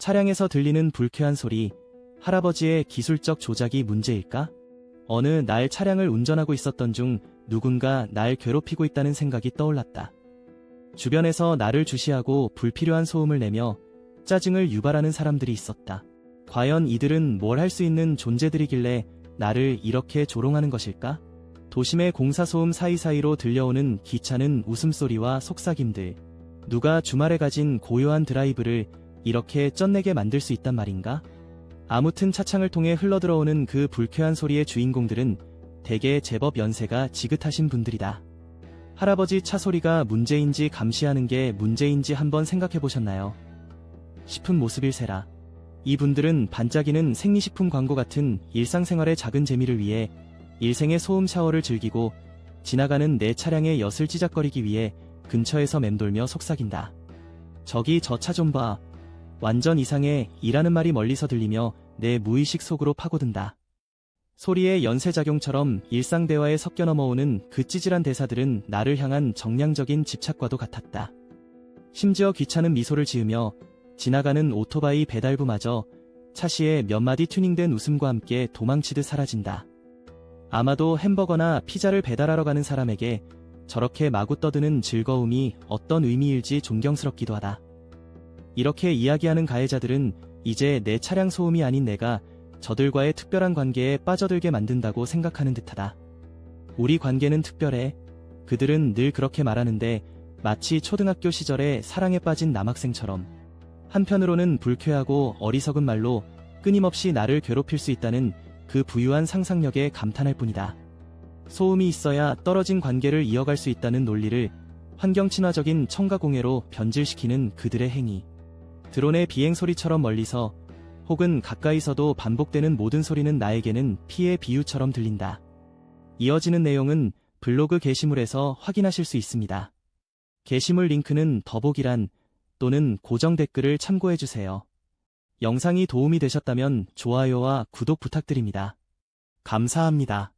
차량에서 들리는 불쾌한 소리, 할아버지의 기술적 조작이 문제일까? 어느 날 차량을 운전하고 있었던 중 누군가 날 괴롭히고 있다는 생각이 떠올랐다. 주변에서 나를 주시하고 불필요한 소음을 내며 짜증을 유발하는 사람들이 있었다. 과연 이들은 뭘 할 수 있는 존재들이길래 나를 이렇게 조롱하는 것일까? 도심의 공사소음 사이사이로 들려오는 귀찮은 웃음소리와 속삭임들. 누가 주말에 가진 고요한 드라이브를 이렇게 쩐내게 만들 수 있단 말인가? 아무튼 차창을 통해 흘러들어오는 그 불쾌한 소리의 주인공들은 대개 제법 연세가 지긋하신 분들이다. 할아버지 차 소리가 문제인지 감시하는 게 문제인지 한번 생각해 보셨나요? 싶은 모습일세라. 이분들은 반짝이는 생리식품 광고 같은 일상생활의 작은 재미를 위해 일생의 소음 샤워를 즐기고 지나가는 내 차량의 엿을 찌작거리기 위해 근처에서 맴돌며 속삭인다. 저기 저 차 좀 봐. 완전 이상해. 이라는 말이 멀리서 들리며 내 무의식 속으로 파고든다. 소리의 연쇄작용처럼 일상 대화에 섞여 넘어오는 그 찌질한 대사들은 나를 향한 정량적인 집착과도 같았다. 심지어 귀찮은 미소를 지으며 지나가는 오토바이 배달부마저 차시의 몇 마디 튜닝된 웃음과 함께 도망치듯 사라진다. 아마도 햄버거나 피자를 배달하러 가는 사람에게 저렇게 마구 떠드는 즐거움이 어떤 의미일지 존경스럽기도 하다. 이렇게 이야기하는 가해자들은 이제 내 차량 소음이 아닌 내가 저들과의 특별한 관계에 빠져들게 만든다고 생각하는 듯하다. 우리 관계는 특별해. 그들은 늘 그렇게 말하는데 마치 초등학교 시절에 사랑에 빠진 남학생처럼. 한편으로는 불쾌하고 어리석은 말로 끊임없이 나를 괴롭힐 수 있다는 그 부유한 상상력에 감탄할 뿐이다. 소음이 있어야 떨어진 관계를 이어갈 수 있다는 논리를 환경 친화적인 첨가공해로 변질시키는 그들의 행위. 드론의 비행소리처럼 멀리서 혹은 가까이서도 반복되는 모든 소리는 나에게는 피해 비유처럼 들린다. 이어지는 내용은 블로그 게시물에서 확인하실 수 있습니다. 게시물 링크는 더보기란 또는 고정 댓글을 참고해주세요. 영상이 도움이 되셨다면 좋아요와 구독 부탁드립니다. 감사합니다.